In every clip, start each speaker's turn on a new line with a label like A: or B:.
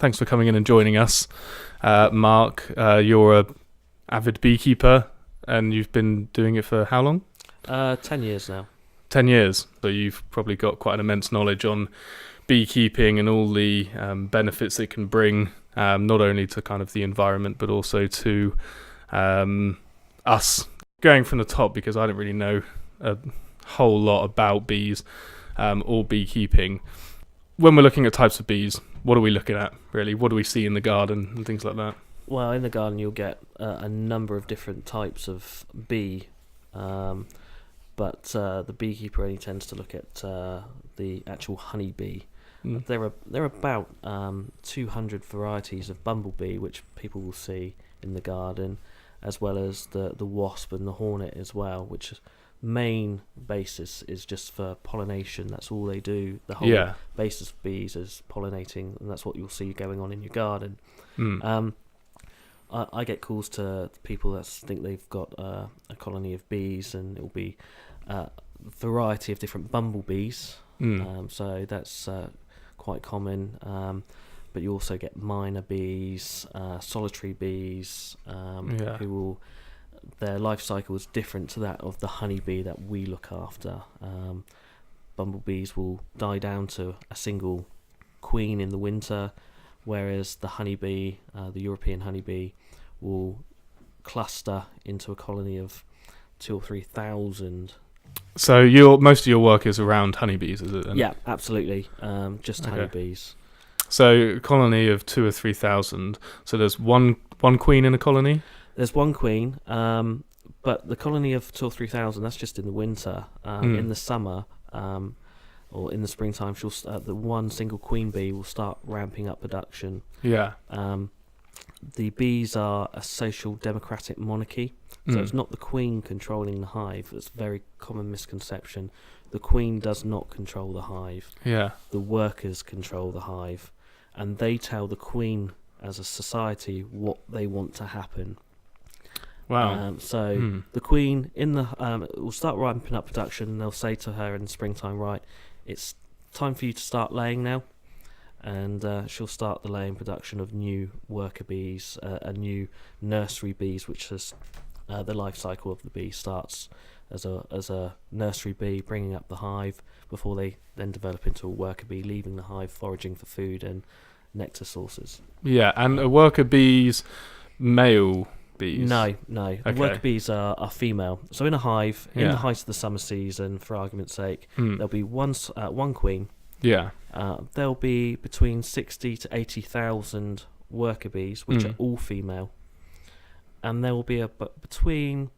A: Thanks for coming in and joining us. Mark, you're a avid beekeeper, and you've been doing it for how long?
B: 10 years now.
A: 10 years. So you've probably got quite an immense knowledge on beekeeping and all the benefits it can bring, not only to kind of the environment, but also to us. Going from the top, because I don't really know a whole lot about bees or beekeeping. When we're looking at types of bees, what are we looking at, really? What do we see in the garden and things like that?
B: Well, in the garden you'll get a number of different types of bee, but the beekeeper only tends to look at the actual honey bee. There are about 200 varieties of bumblebee which people will see in the garden, as well as the wasp and the hornet as well, which main basis is just for pollination. That's all they do. The whole basis of bees is pollinating, and that's what you'll see going on in your garden. I get calls to people that think they've got a colony of bees, and it'll be a variety of different bumblebees. So that's quite common. But you also get minor bees, solitary bees, who will, their life cycle is different to that of the honeybee that we look after. Bumblebees will die down to a single queen in the winter, whereas the honeybee, the European honeybee, will cluster into a colony of 2,000 or 3,000.
A: So most of your work is around honeybees, is it?
B: Yeah, absolutely. Just honeybees.
A: So a colony of 2,000 or 3,000. So there's one queen in a colony?
B: There's one queen, but the colony of 2,000 or 3,000, that's just in the winter. In the summer, or in the springtime, the one single queen bee will start ramping up production. Yeah. The bees are a social democratic monarchy, so it's not the queen controlling the hive. It's a very common misconception. The queen does not control the hive. Yeah. The workers control the hive, and they tell the queen as a society what they want to happen. Wow. The queen will start ramping up production, and they'll say to her in the springtime, right, it's time for you to start laying now. And she'll start the laying production of new worker bees, and new nursery bees, which is the life cycle of the bee starts as a nursery bee, bringing up the hive before they then develop into a worker bee, leaving the hive, foraging for food and nectar sources. Yeah, and a worker bee's male bees? No. Okay. The worker bees are female. So in a hive, in the height of the summer season, for argument's sake, there'll be one queen. Yeah. There'll be between 60 to 80,000 worker bees, which are all female, and there will be between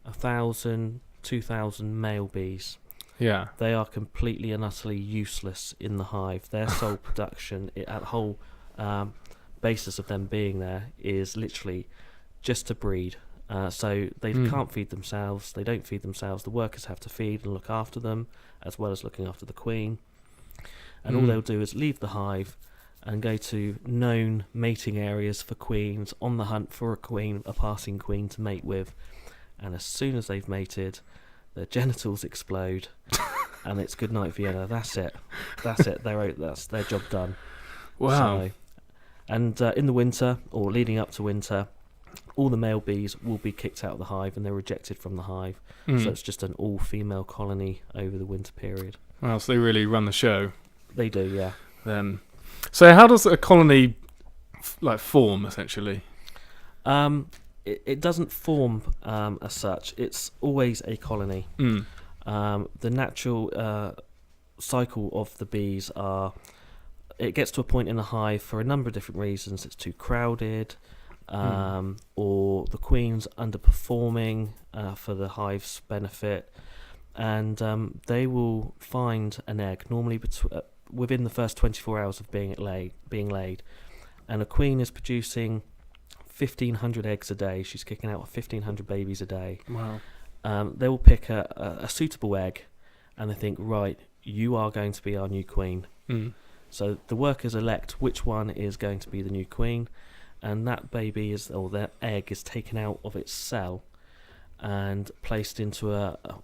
B: 1,000, 2,000 male bees. Yeah. They are completely and utterly useless in the hive. Their sole production, the whole basis of them being there, is literally just to breed. So they can't feed themselves. They don't feed themselves. The workers have to feed and look after them, as well as looking after the queen. And all they'll do is leave the hive and go to known mating areas for queens, on the hunt for a passing queen to mate with. And as soon as they've mated, their genitals explode, and it's good night Vienna. That's it. That's their job done. Wow. So, and in the winter, or leading up to winter, all the male bees will be kicked out of the hive, and they're rejected from the hive. So it's just an all-female colony over the winter period.
A: Wow, so they really run the show.
B: They do, yeah.
A: So how does a colony form, essentially?
B: It doesn't form as such. It's always a colony. The natural cycle of the bees it gets to a point in a hive for a number of different reasons. It's too crowded, or the queen's underperforming for the hive's benefit, and they will find an egg, normally within the first 24 hours of being laid, and a queen is producing 1,500 eggs a day. She's kicking out 1,500 babies a day. Wow. They will pick a suitable egg, and they think, right, you are going to be our new queen. So the workers elect which one is going to be the new queen, and that that egg is taken out of its cell and placed into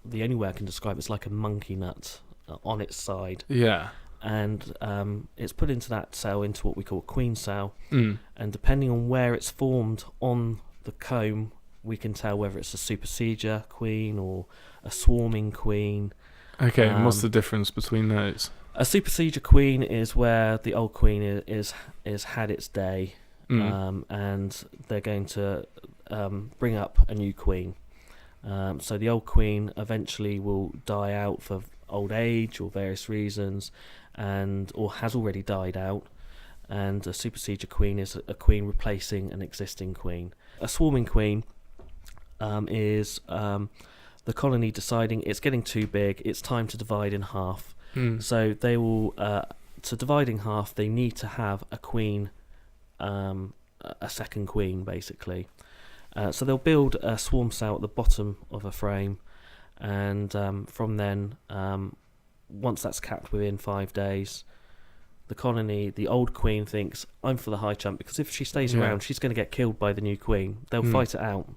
B: the only way I can describe it's like a monkey nut on its side. Yeah. and it's put into that cell, into what we call a queen cell.
A: Mm.
B: And depending on where it's formed on the comb, we can tell whether it's a supersedure queen or a swarming queen.
A: Okay, and what's the difference between those?
B: A supersedure queen is where the old queen is had its day, and they're going to bring up a new queen. So the old queen eventually will die out for old age or various reasons, or has already died out. And a supersedure queen is a queen replacing an existing queen. A swarming queen is the colony deciding it's getting too big, it's time to divide in half. So they will, to divide in half, they need to have a queen, a second queen, basically. So they'll build a swarm cell at the bottom of a frame, and from then, once that's capped within 5 days, the colony, the old queen thinks, I'm for the high jump, because if she stays around, she's going to get killed by the new queen. They'll fight it out.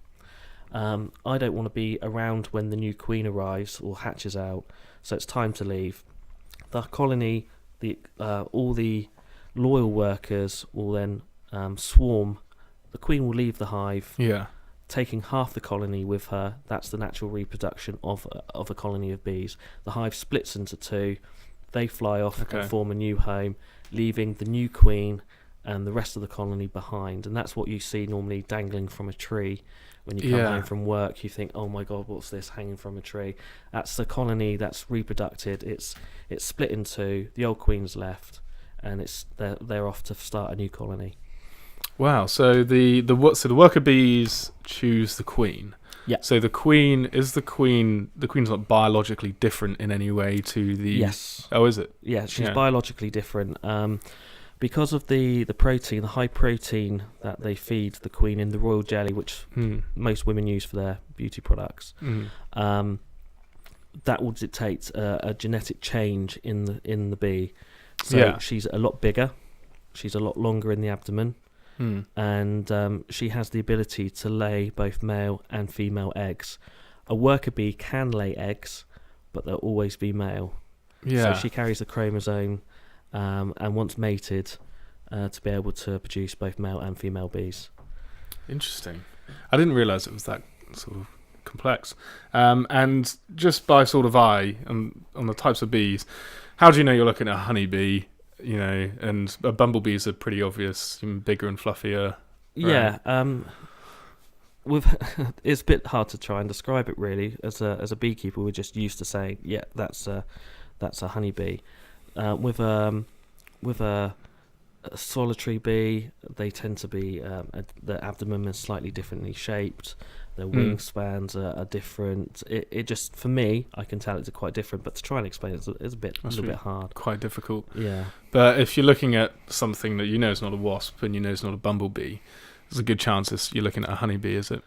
B: I don't want to be around when the new queen arrives or hatches out, so it's time to leave. The colony, all the loyal workers will then swarm. The queen will leave the hive, taking half the colony with her. That's the natural reproduction of a colony of bees. The hive splits into two. They fly off and form a new home, leaving the new queen and the rest of the colony behind. And that's what you see normally dangling from a tree. When you come home from work, you think, oh my God, what's this hanging from a tree? That's the colony that's reproduced. It's split in two. The old queen's left, and they're off to start a new colony.
A: Wow. So the worker bees choose the queen.
B: Yeah.
A: So the queen's not biologically different in any way to the.
B: Yes.
A: Oh, is it?
B: Yeah, she's biologically different. Because of the protein, the high protein that they feed the queen in the royal jelly, which most women use for their beauty products, that will dictate a genetic change in the bee. So she's a lot bigger, she's a lot longer in the abdomen, and she has the ability to lay both male and female eggs. A worker bee can lay eggs, but they'll always be male.
A: Yeah.
B: So she carries the chromosome. And once mated, to be able to produce both male and female bees.
A: Interesting. I didn't realise it was that sort of complex. And just by sort of eye on the types of bees, how do you know you're looking at a honeybee? And bumblebees are pretty obvious, bigger and fluffier. Right?
B: Yeah. It's a bit hard to try and describe it really. As a beekeeper, we're just used to saying, yeah, that's a honeybee. With a solitary bee, they tend to be the abdomen is slightly differently shaped. Their wingspans are different. It just, for me, I can tell it's quite different. But to try and explain it is a little bit hard.
A: Quite difficult.
B: Yeah.
A: But if you're looking at something that you know is not a wasp and you know is not a bumblebee, there's a good chance you're looking at a honeybee, is it?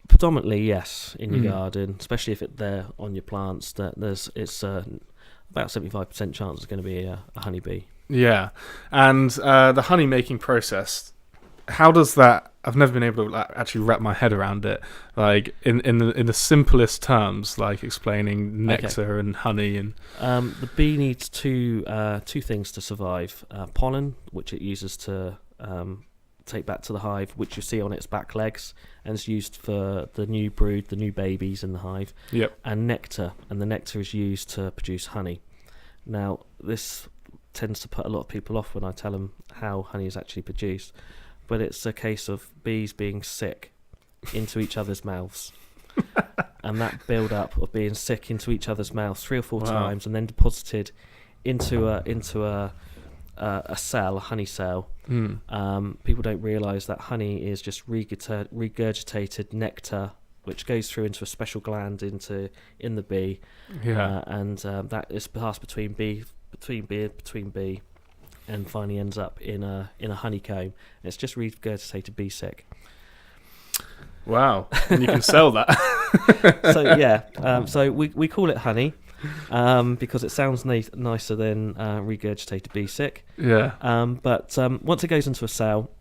B: Predominantly, yes, in your garden, especially if they're on your plants. It's about 75% chance it's going to be a honeybee. Yeah,
A: and the honey making process, how does that? I've never been able to actually wrap my head around it. Like in the simplest terms, like explaining nectar and honey and.
B: The bee needs two things to survive: pollen, which it uses to take back to the hive, which you see on its back legs, and it's used for the new brood, the new babies in the hive.
A: Yep.
B: And nectar, and the nectar is used to produce honey. Now, this tends to put a lot of people off when I tell them how honey is actually produced, but it's a case of bees being sick into each other's mouths, and that build up of being sick into each other's mouths 3 or 4 times, and then deposited into a cell, a honey cell. People don't realise that honey is just regurgitated nectar, which goes through into a special gland in the bee. And that is passed between bee, and finally ends up in a honeycomb. And it's just regurgitated bee sick.
A: Wow, and you can sell that.
B: So we call it honey. Because it sounds nicer than regurgitated bee sick.
A: Yeah.
B: But once it goes into a cell,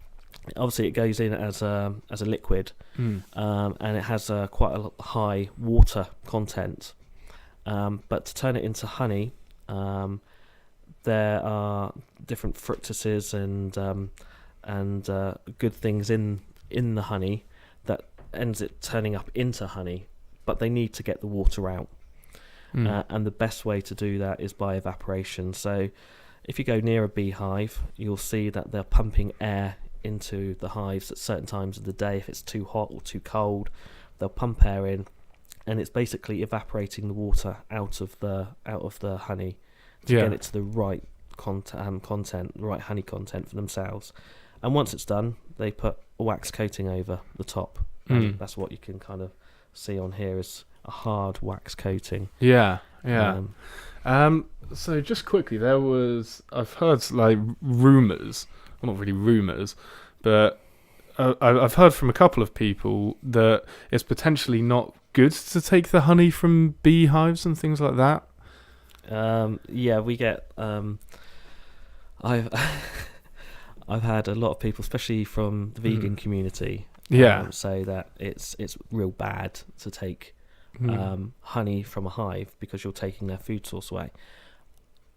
B: obviously it goes in as a liquid, and it has quite a high water content. But to turn it into honey, there are different fructuses and good things in the honey that ends it turning up into honey, but they need to get the water out. And the best way to do that is by evaporation. So if you go near a beehive, you'll see that they're pumping air into the hives at certain times of the day. If it's too hot or too cold, they'll pump air in, and it's basically evaporating the water out of the honey to get it to the right content, the right honey content for themselves. And once it's done, they put a wax coating over the top. That's what you can kind of see on here is a hard wax coating.
A: Yeah. So just quickly, I've heard like rumours, well, not really rumours, but I've heard from a couple of people that it's potentially not good to take the honey from beehives and things like that.
B: We get. I've had a lot of people, especially from the vegan community, say that it's real bad to take honey from a hive because you're taking their food source away.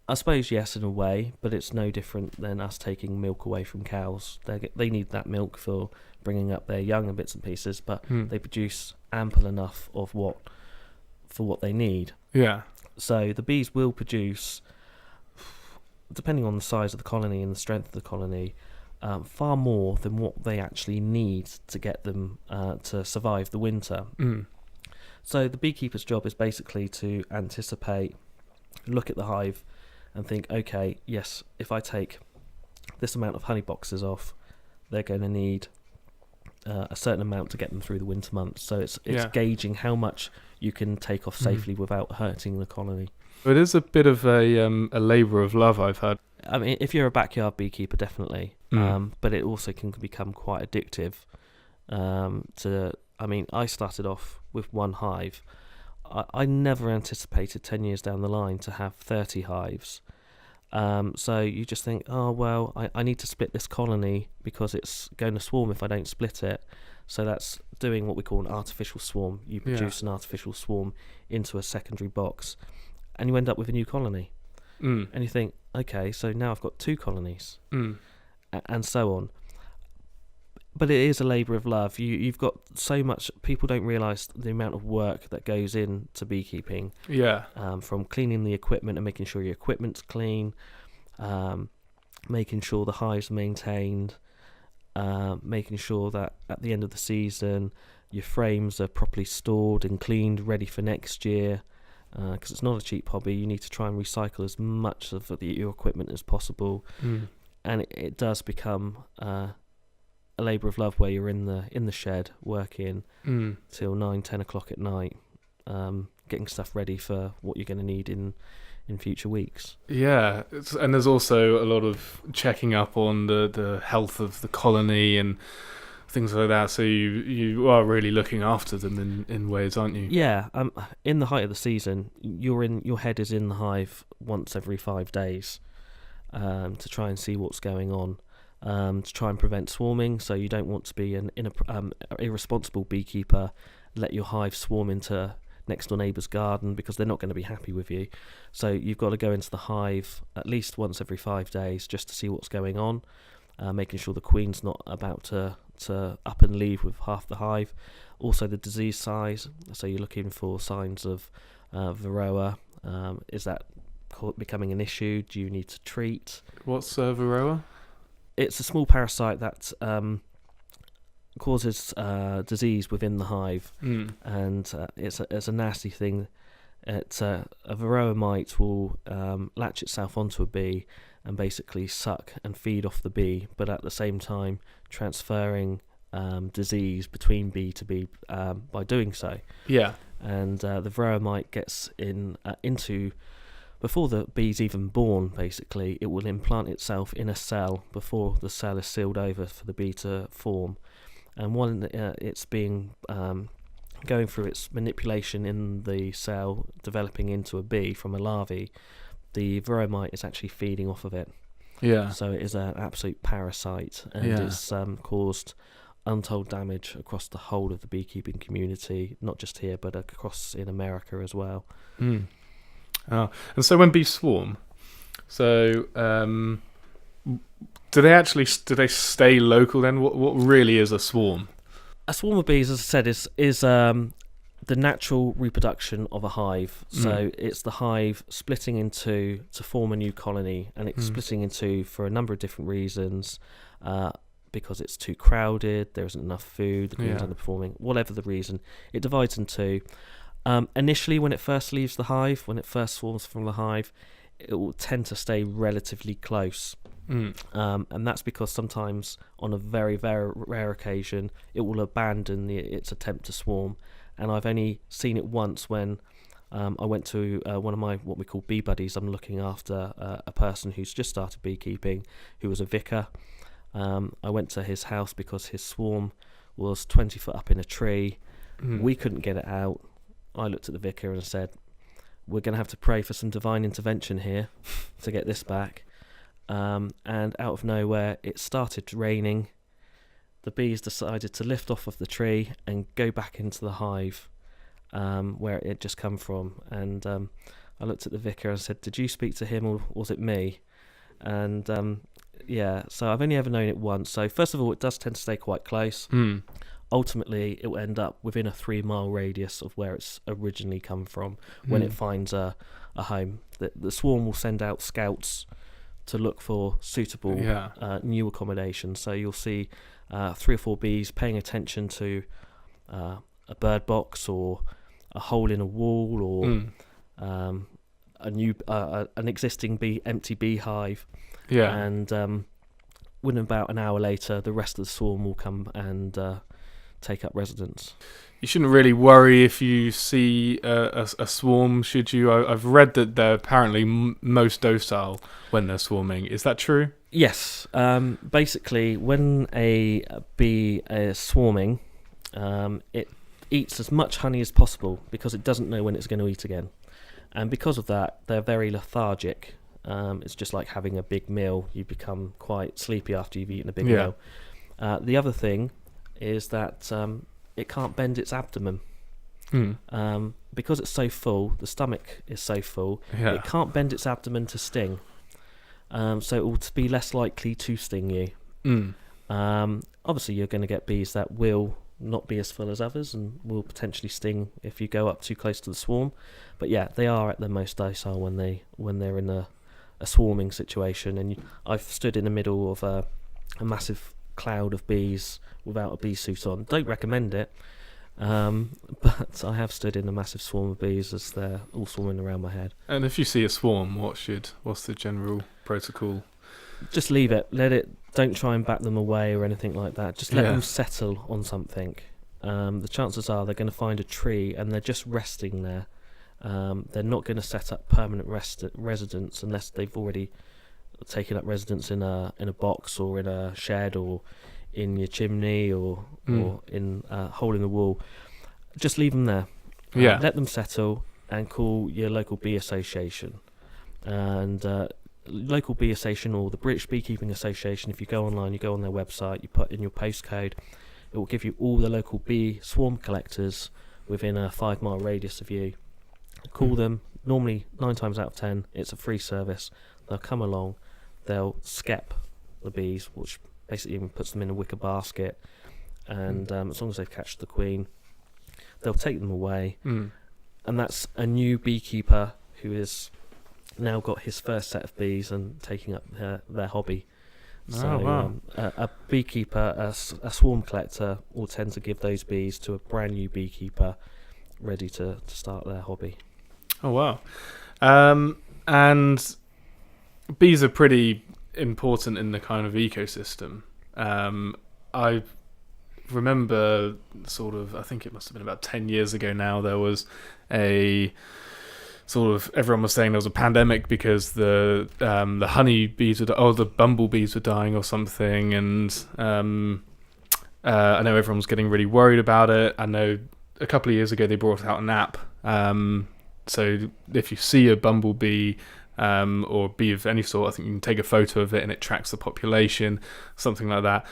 B: I suppose yes, in a way, but it's no different than us taking milk away from cows. They need that milk for bringing up their young and bits and pieces, but they produce ample enough of what they need.
A: Yeah.
B: So the bees will produce, depending on the size of the colony and the strength of the colony, far more than what they actually need to get them to survive the winter. So the beekeeper's job is basically to anticipate, look at the hive and think, okay, yes, if I take this amount of honey boxes off, they're going to need a certain amount to get them through the winter months. So it's gauging how much you can take off safely without hurting the colony.
A: It is a bit of a labour of love, I've heard.
B: I mean, if you're a backyard beekeeper, definitely. But it also can become quite addictive. I started off with one hive. I never anticipated 10 years down the line to have 30 hives. So you just think, oh, well, I need to split this colony because it's going to swarm if I don't split it. So that's doing what we call an artificial swarm. You produce an artificial swarm into a secondary box, and you end up with a new colony. And you think, okay, so now I've got 2 colonies, and so on. But it is a labour of love. You've got so much. People don't realise the amount of work that goes into beekeeping.
A: Yeah.
B: From cleaning the equipment and making sure your equipment's clean, making sure the hive's maintained, making sure that at the end of the season your frames are properly stored and cleaned, ready for next year. Because it's not a cheap hobby. You need to try and recycle as much of your equipment as possible, and it does become a labour of love where you're in the shed working till 9-10 o'clock at night, getting stuff ready for what you're going to need in future weeks. Yeah,
A: and there's also a lot of checking up on the health of the colony and things like that. So you are really looking after them in ways, aren't you?
B: Yeah. In the height of the season, your head is in the hive once every 5 days, to try and see what's going on. To try and prevent swarming, so you don't want to be an irresponsible beekeeper, let your hive swarm into next door neighbour's garden, because they're not going to be happy with you. So you've got to go into the hive at least once every 5 days just to see what's going on, making sure the queen's not about to up and leave with half the hive. Also the disease size, so you're looking for signs of varroa. Is that becoming an issue? Do you need to treat?
A: What's varroa?
B: It's a small parasite that causes disease within the hive, and it's a nasty thing. A varroa mite will latch itself onto a bee and basically suck and feed off the bee, but at the same time transferring disease between bee to bee by doing so. Yeah. And the varroa mite gets into... Before the bee's even born, basically, it will implant itself in a cell before the cell is sealed over for the bee to form. And when it's being going through its manipulation in the cell, developing into a bee from a larvae, the varroa mite is actually feeding off of it. Yeah. So it is an absolute parasite, and it's caused untold damage across the whole of the beekeeping community, not just here, but across in America as well.
A: Oh. And so when bees swarm, So, do they stay local then? What really is a swarm?
B: A swarm of bees, as I said, is the natural reproduction of a hive. So it's the hive splitting into to form a new colony, and it's splitting into for a number of different reasons. Because it's too crowded, there isn't enough food, the queen's underperforming, whatever the reason, it divides in two. Initially, when it first leaves the hive, when it first swarms from the hive, it will tend to stay relatively close. And that's because sometimes, on a very, very rare occasion, it will abandon its attempt to swarm. And I've only seen it once when I went to one of my what we call bee buddies. I'm looking after a person who's just started beekeeping, who was a vicar. I went to his house because his swarm was 20 foot up in a tree. We couldn't get it out. I looked at the vicar and said, we're going to have to pray for some divine intervention here to get this back. And out of nowhere, it started raining. The bees decided to lift off of the tree and go back into the hive where it had just come from. And I looked at the vicar and said, did you speak to him or was it me? And so I've only ever known it once. So first of all, it does tend to stay quite close. Ultimately, it will end up within a 3-mile radius of where it's originally come from when it finds a home. The swarm will send out scouts to look for suitable new accommodation. So you'll see 3 or 4 bees paying attention to a bird box or a hole in a wall or an existing empty beehive. And within about an hour later, the rest of the swarm will come and take up residence.
A: You shouldn't really worry if you see a swarm, should you? I've read that they're apparently most docile when they're swarming. Is that true?
B: Yes. Basically, when a bee is swarming, it eats as much honey as possible because it doesn't know when it's going to eat again. And because of that, they're very lethargic. It's just like having a big meal. You become quite sleepy after you've eaten a big meal. The other thing is that it can't bend its abdomen. Because it's so full, the stomach is so full, it can't bend its abdomen to sting. So it will be less likely to sting you. Obviously, you're going to get bees that will not be as full as others and will potentially sting if you go up too close to the swarm. But yeah, they are at their most docile when they're in a swarming situation. And I've stood in the middle of a massive cloud of bees without a bee suit on. Don't recommend it, but I have stood in a massive swarm of bees as they're all swarming around my head.
A: And if you see a swarm, what's the general protocol?
B: Just leave it. Don't try and bat them away or anything like that. Just let them settle on something. The chances are they're going to find a tree and they're just resting there. They're not going to set up permanent residence unless they've already taken up residence in a box or in a shed or in your chimney or in a hole in the wall. Just leave them there. Let them settle and call your local bee association. And local bee association or the British Beekeeping Association, if you go online, you go on their website, you put in your postcode, it will give you all the local bee swarm collectors within a 5-mile radius of you. Call them. Normally 9 times out of 10 it's a free service. They'll come along, they'll skep the bees, which basically even puts them in a wicker basket, and as long as they've catched the queen, they'll take them away. And that's a new beekeeper who has now got his first set of bees and taking up their hobby. So a beekeeper, a swarm collector, will tend to give those bees to a brand new beekeeper ready to start their hobby.
A: Oh wow. And bees are pretty important in the kind of ecosystem. I remember I think it must have been about 10 years ago now, there was everyone was saying there was a pandemic because the honey bees the bumblebees were dying or something, and I know everyone was getting really worried about it. I know a couple of years ago they brought out an app, so if you see a bumblebee or bee of any sort, I think you can take a photo of it and it tracks the population, something like that.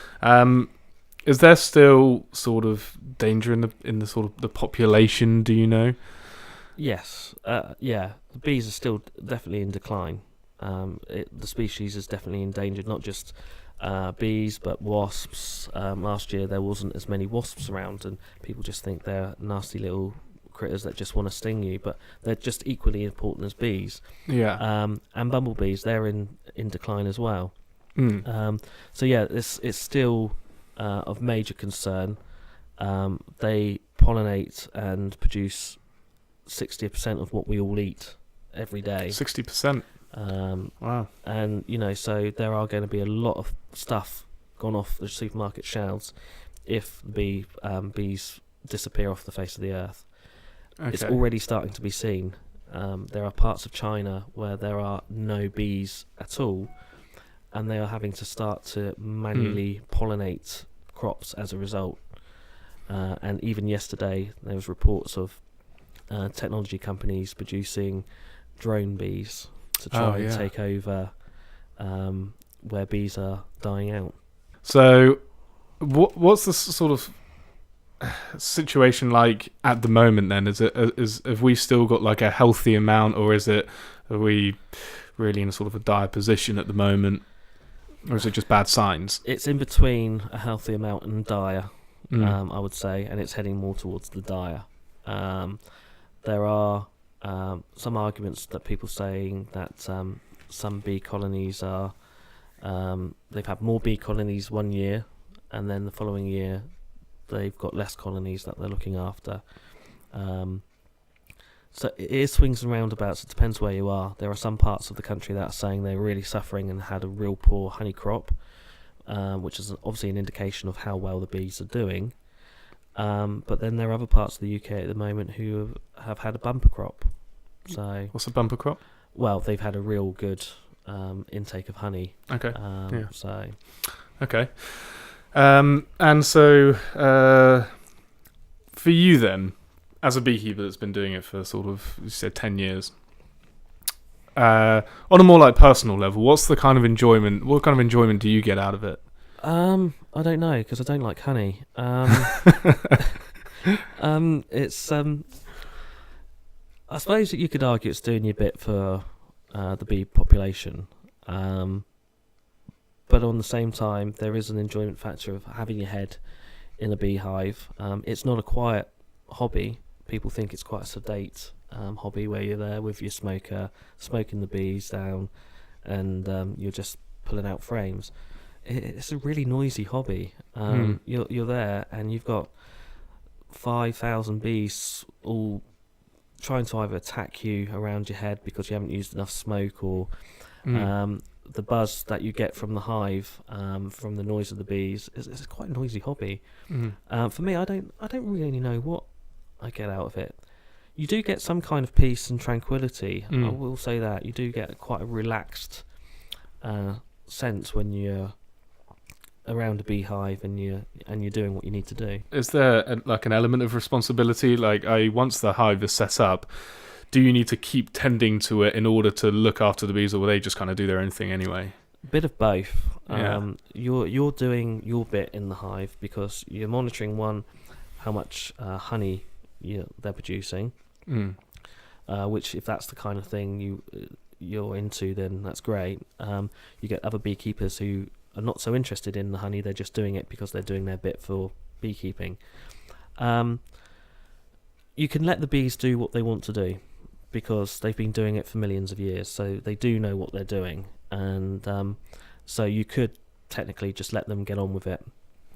A: Is there still sort of danger in the sort of the population? Do you know?
B: Yes, the bees are still definitely in decline. The species is definitely endangered, not just bees but wasps. Last year there wasn't as many wasps around, and people just think they're nasty little critters that just want to sting you, but they're just equally important as bees.
A: Yeah.
B: And bumblebees, they're in decline as well.
A: Mm.
B: So yeah, it's still of major concern. They pollinate and produce 60% of what we all eat every day.
A: 60%. Wow.
B: And so there are going to be a lot of stuff gone off the supermarket shelves if the bees disappear off the face of the earth.
A: Okay.
B: It's already starting to be seen. There are parts of China where there are no bees at all, and they are having to start to manually pollinate crops as a result. And even yesterday there was reports of technology companies producing drone bees to try and take over where bees are dying out.
A: So what's the sort of situation like at the moment then? Have we still got like a healthy amount, or are we really in a sort of a dire position at the moment, or is it just bad signs?
B: It's in between a healthy amount and dire, I would say, and it's heading more towards the dire. There are some arguments that people saying that some bee colonies are they've had more bee colonies one year, and then the following year they've got less colonies that they're looking after. So it is swings and roundabouts. It depends where you are. There are some parts of the country that are saying they're really suffering and had a real poor honey crop, which is obviously an indication of how well the bees are doing. But then there are other parts of the UK at the moment who have had a bumper crop. So
A: what's a bumper crop?
B: Well, they've had a real good intake of honey.
A: Okay.
B: So
A: okay. And so for you then, as a beekeeper that's been doing it for sort of, you said 10 years, on a more like personal level, what kind of enjoyment do you get out of it?
B: I don't know, because I don't like honey. It's I suppose that you could argue it's doing your bit for the bee population, but on the same time there is an enjoyment factor of having your head in a beehive. It's not a quiet hobby. People think it's quite a sedate hobby where you're there with your smoker, smoking the bees down, and you're just pulling out frames. It's a really noisy hobby. You're there and you've got 5,000 bees all trying to either attack you around your head because you haven't used enough smoke, or the buzz that you get from the hive from the noise of the bees. It's quite a noisy hobby. For me, I don't really know what I get out of it. You do get some kind of peace and tranquility. I will say that you do get quite a relaxed sense when you're around a beehive and you're doing what you need to do.
A: Is there an element of responsibility? Like, once the hive is set up, do you need to keep tending to it in order to look after the bees, or will they just kind of do their own thing anyway?
B: A bit of both.
A: Yeah.
B: You're doing your bit in the hive because you're monitoring how much honey they're producing, which, if that's the kind of thing you're into, then that's great. You get other beekeepers who are not so interested in the honey. They're just doing it because they're doing their bit for beekeeping. You can let the bees do what they want to do because they've been doing it for millions of years, so they do know what they're doing, and so you could technically just let them get on with it.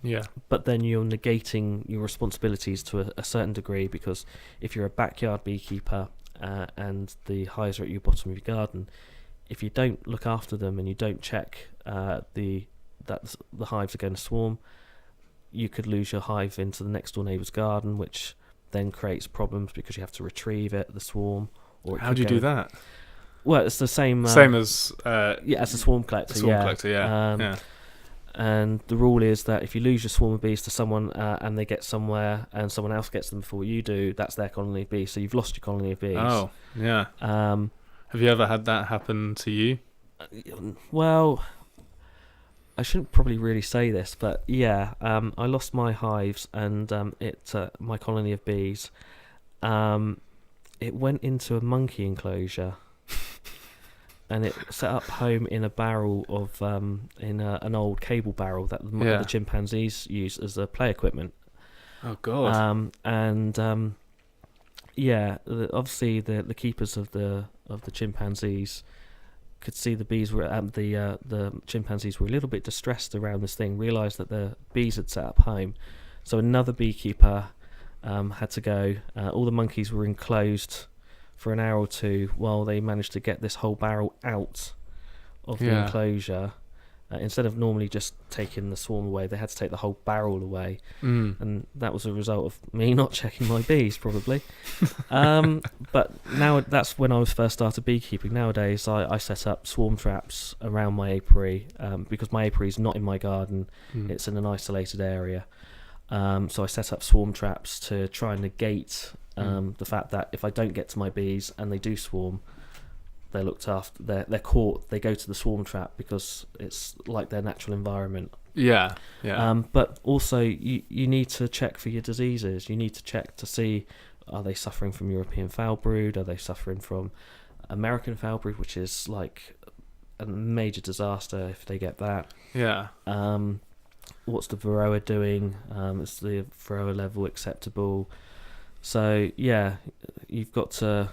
A: Yeah.
B: But then you're negating your responsibilities to a certain degree, because if you're a backyard beekeeper and the hives are at your bottom of your garden, if you don't look after them and you don't check that the hives are going to swarm, you could lose your hive into the next door neighbour's garden, which then creates problems because you have to retrieve the swarm. Or
A: how do you do that?
B: Well, it's the same
A: as
B: as a swarm collector.
A: Yeah.
B: And the rule is that if you lose your swarm of bees to someone and they get somewhere and someone else gets them before you do, that's their colony of bees. So you've lost your colony of bees.
A: Oh, yeah. Have you ever had that happen to you?
B: Well, I shouldn't probably really say this, but yeah, I lost my hives and my colony of bees. It went into a monkey enclosure. and it set up home in a barrel of an old cable barrel that the chimpanzees use as their play equipment.
A: Oh God!
B: Obviously the keepers of the chimpanzees could see the bees were the chimpanzees were a little bit distressed around this thing. Realised that the bees had set up home, so another beekeeper had to go. All the monkeys were enclosed for an hour or two while they managed to get this whole barrel out of the enclosure. Instead of normally just taking the swarm away, they had to take the whole barrel away, and that was a result of me not checking my bees, probably. But now that's when I was first started beekeeping. Nowadays, I set up swarm traps around my apiary because my apiary is not in my garden; it's in an isolated area. So I set up swarm traps to try and negate the fact that if I don't get to my bees and they do swarm, they're looked after. They're caught. They go to the swarm trap because it's like their natural environment.
A: Yeah.
B: But also, you need to check for your diseases. You need to check to see, are they suffering from European foul brood? Are they suffering from American foul brood, which is like a major disaster if they get that.
A: Yeah.
B: What's the varroa doing? Is the varroa level acceptable? So yeah, you've got to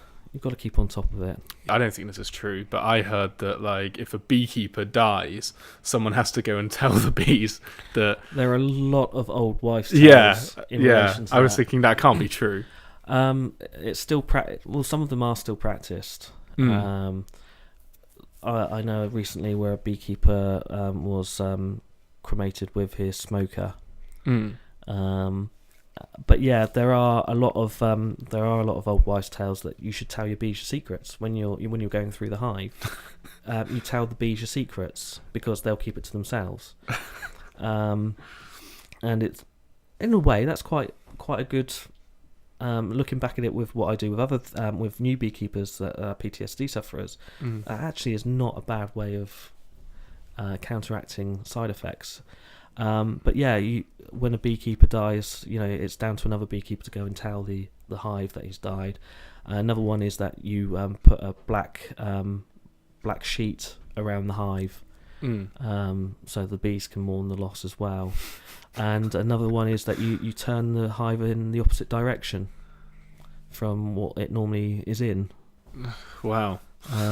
B: keep on top of it.
A: I don't think this is true, but I heard that like if a beekeeper dies, someone has to go and tell the bees that
B: there are a lot of old wives' tales in relation to
A: I was thinking that can't be true.
B: It's still well, some of them are still practiced. I know recently where a beekeeper was cremated with his smoker. But yeah, there are a lot of old wives' tales that you should tell your bees your secrets when you're going through the hive. You tell the bees your secrets because they'll keep it to themselves. And it's, in a way, that's quite a good. Looking back at it with what I do with other with new beekeepers that are PTSD sufferers, that actually is not a bad way of counteracting side effects. But yeah, when a beekeeper dies, it's down to another beekeeper to go and tell the hive that he's died. Another one is that you put a black sheet around the hive, so the bees can mourn the loss as well. And another one is that you turn the hive in the opposite direction from what it normally is in.
A: Wow.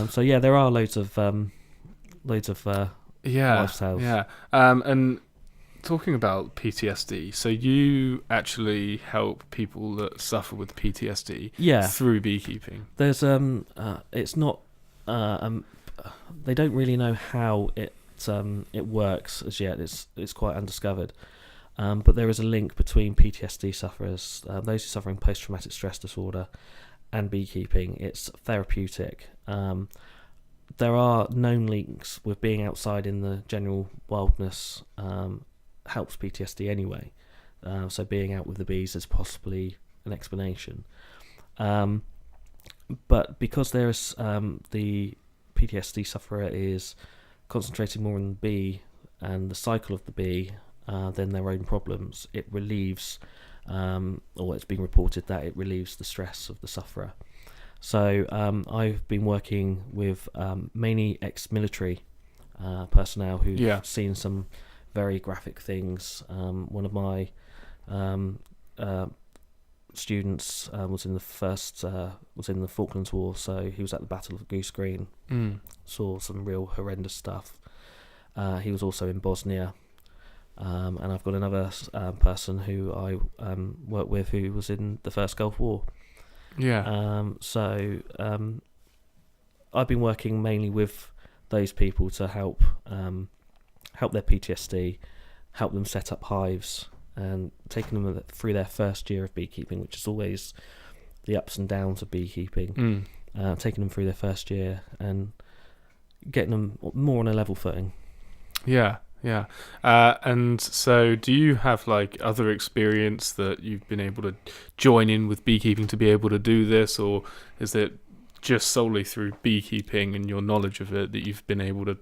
B: So yeah, there are loads of lifestyles.
A: Yeah. And talking about PTSD, so you actually help people that suffer with PTSD through beekeeping.
B: There's it's not they don't really know how it works as yet. It's quite undiscovered. But there is a link between PTSD sufferers, those suffering post-traumatic stress disorder, and beekeeping. It's therapeutic. There are known links with being outside in the general wildness helps PTSD anyway. So being out with the bees is possibly an explanation. But because there's the PTSD sufferer is concentrating more on the bee and the cycle of the bee than their own problems, it relieves, or it's been reported that it relieves the stress of the sufferer. So I've been working with mainly ex-military personnel who've seen some very graphic things. One of my students was in the Falklands War, so he was at the Battle of Goose Green. Saw some real horrendous stuff. He was also in Bosnia. And I've got another person who I work with who was in the first Gulf War. So I've been working mainly with those people to help their PTSD, help them set up hives, and taking them through their first year of beekeeping, which is always the ups and downs of beekeeping. Taking them through their first year and getting them more on a level footing.
A: Yeah. And so do you have like other experience that you've been able to join in with beekeeping to be able to do this, or is it just solely through beekeeping and your knowledge of it that you've been able to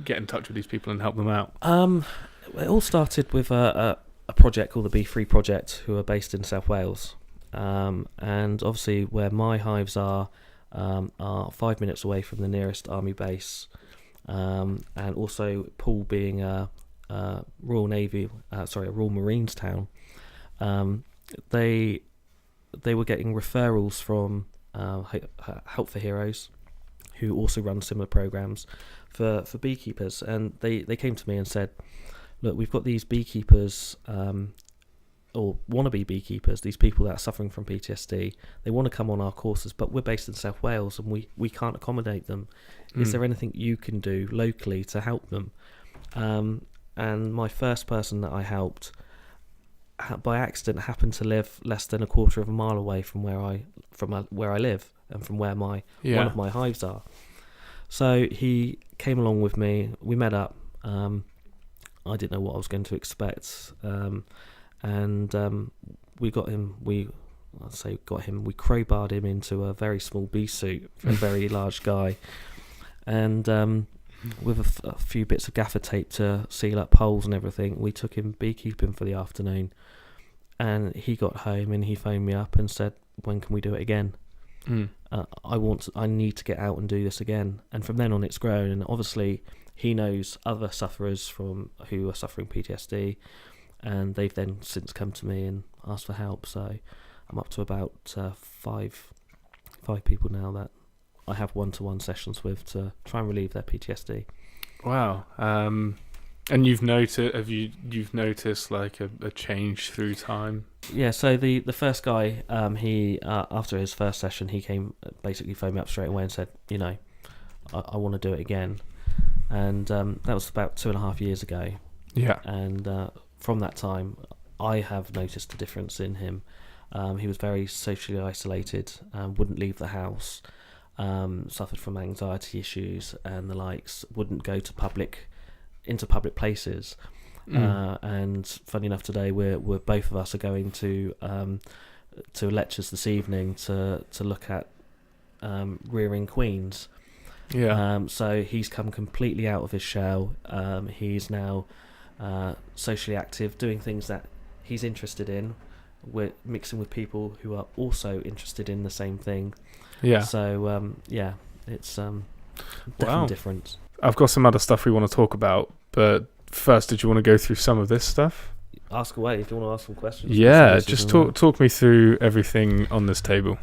A: get in touch with these people and help them out?
B: It all started with a project called the Bee Free Project, who are based in South Wales. And obviously where my hives are, are 5 minutes away from the nearest army base, and also Poole being a Royal Marines town. They were getting referrals from Help for Heroes, who also run similar programs for beekeepers, and they came to me and said, look, we've got these beekeepers, or wannabe beekeepers, these people that are suffering from PTSD. They want to come on our courses, but we're based in South Wales and we can't accommodate them. Is there anything you can do locally to help them? And my first person that I helped, by accident, happened to live less than a quarter of a mile away from where I live and from where one of my hives are. So he came along with me. We met up. I didn't know what I was going to expect, and we got him. We crowbarred him into a very small bee suit for a very large guy, and with a few bits of gaffer tape to seal up holes and everything, we took him beekeeping for the afternoon. And he got home and he phoned me up and said, "When can we do it again? I need to get out and do this again." And from then on, it's grown. And obviously, he knows other sufferers who are suffering PTSD, and they've then since come to me and asked for help. So I'm up to about five people now that I have one-to-one sessions with to try and relieve their PTSD.
A: Wow. And you've noticed like a change through time?
B: Yeah, so the first guy, he after his first session, he came, basically phoned me up straight away and said, I want to do it again. And that was about 2.5 years ago.
A: Yeah.
B: And from that time, I have noticed a difference in him. He was very socially isolated, wouldn't leave the house, suffered from anxiety issues and the likes, wouldn't go to public places. And funny enough, today we're both of us are going to lectures this evening to look at rearing queens.
A: Yeah.
B: So he's come completely out of his shell. He's now socially active, doing things that he's interested in. We're mixing with people who are also interested in the same thing.
A: Yeah.
B: So it's definitely different.
A: I've got some other stuff we want to talk about, but first, did you want to go through some of this stuff?
B: Ask away if you want to ask some questions.
A: Yeah, just talk me through everything on this table.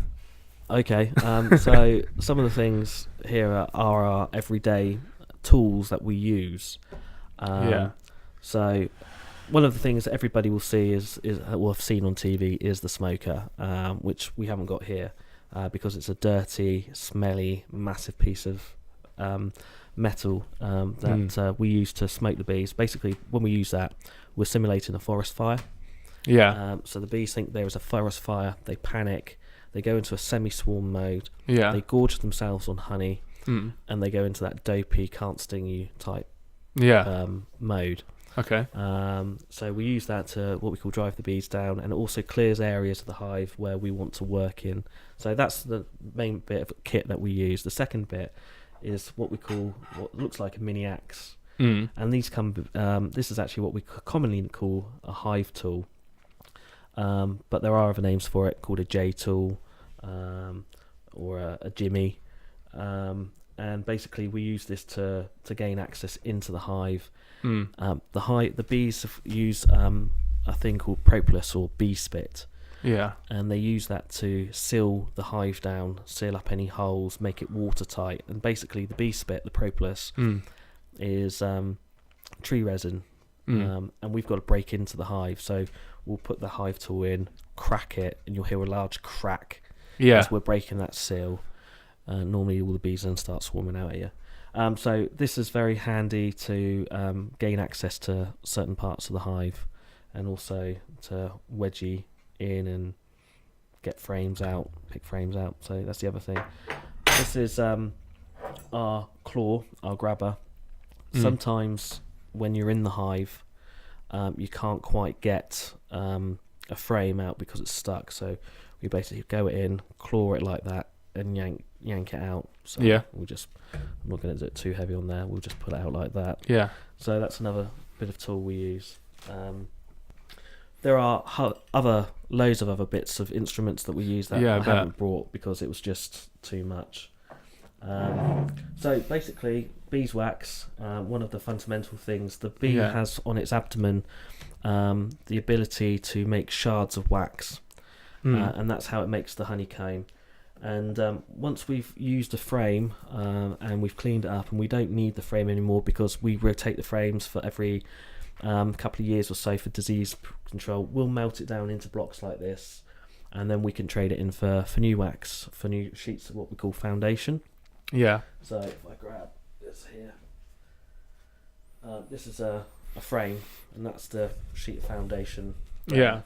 B: Okay, so some of the things here are our everyday tools that we use. So one of the things that everybody will see is or have seen on TV is the smoker, which we haven't got here because it's a dirty, smelly, massive piece of metal that we use to smoke the bees. Basically, when we use that, we're simulating a forest fire.
A: Yeah.
B: So the bees think there is a forest fire. They panic. They go into a semi-swarm mode.
A: Yeah.
B: They gorge themselves on honey, and they go into that dopey, can't sting you type mode.
A: Okay.
B: So we use that to what we call drive the bees down, and it also clears areas of the hive where we want to work in. So that's the main bit of kit that we use. The second bit is what looks like a mini axe, and these come. This is actually what we commonly call a hive tool, but there are other names for it, called a J tool, or a jimmy, and basically we use this to gain access into the hive. The bees use a thing called propolis or bee spit.
A: Yeah.
B: And they use that to seal the hive down, seal up any holes, make it watertight. And basically the bee spit, the propolis, is tree resin. And we've got to break into the hive. So we'll put the hive tool in, crack it, and you'll hear a large crack as we're breaking that seal. Normally all the bees then start swarming out at you. So this is very handy to gain access to certain parts of the hive, and also to wedgie in and get frames out, pick frames out. So that's the other thing. This is our claw, our grabber. Sometimes when you're in the hive, you can't quite get a frame out because it's stuck. So we basically go in, claw it like that, and yank it out. So I'm not going to do it too heavy on there. We'll just pull it out like that. Yeah. So that's another bit of tool we use. there are loads of other bits of instruments that we use that I haven't brought because it was just too much. So basically, beeswax, one of the fundamental things, the bee has on its abdomen the ability to make shards of wax, and that's how it makes the honeycomb. And once we've used a frame and we've cleaned it up, and we don't need the frame anymore because we rotate the frames for every couple of years or so for disease control, we'll melt it down into blocks like this, and then we can trade it in for new wax, for new sheets of what we call foundation.
A: Yeah.
B: So if I grab this here, this is a frame, and that's the sheet of foundation.
A: Yeah.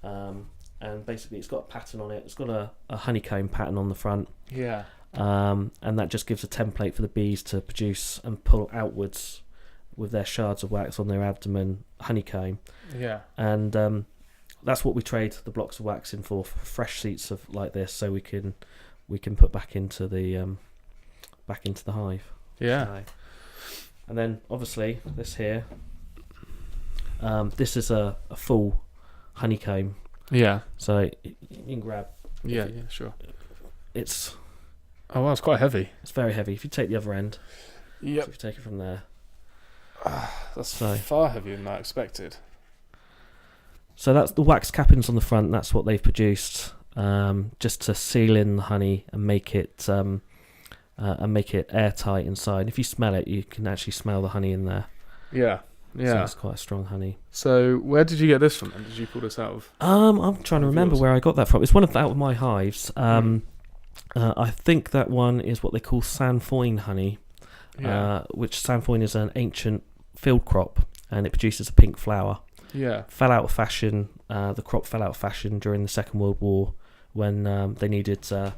B: And basically it's got a pattern on it. It's got a honeycomb pattern on the front.
A: Yeah.
B: And that just gives a template for the bees to produce and pull outwards with their shards of wax on their abdomen honeycomb. Yeah. And that's what we trade the blocks of wax in for fresh sheets of like this, so we can put back into the hive. Yeah. So, and then obviously this here, this is a full honeycomb. Yeah. So you can grab.
A: Yeah, sure.
B: It's.
A: Oh wow, it's quite heavy.
B: It's very heavy. If you take the other end.
A: Yep.
B: So if you take it from there.
A: That's far heavier than I expected.
B: So that's the wax cappings on the front. That's what they've produced, just to seal in the honey and make it airtight inside. If you smell it, you can actually smell the honey in there. Yeah. Yeah, so it's quite a strong honey.
A: So where did you get this from? And did you pull this out of?
B: I'm trying to remember where I got that from. It's one out of my hives. I think that one is what they call sainfoin honey, which sainfoin is an ancient field crop, and it produces a pink flower. Yeah, fell out of fashion. The crop fell out of fashion during the Second World War when they needed to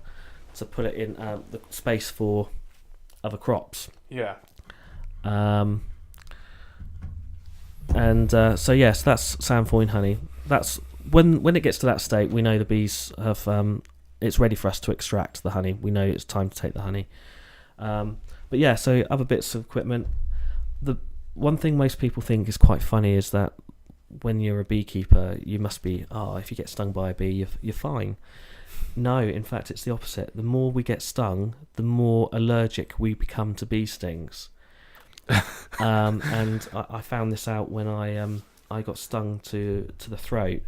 B: put it in the space for other crops. Yeah. And so yes, that's sainfoin honey. That's when it gets to that state, we know the bees have. It's ready for us to extract the honey. We know it's time to take the honey. But yeah, so other bits of equipment. The one thing most people think is quite funny is that when you're a beekeeper, you must be. If you get stung by a bee, you're fine. No, in fact, it's the opposite. The more we get stung, the more allergic we become to bee stings. And I found this out when I got stung to the throat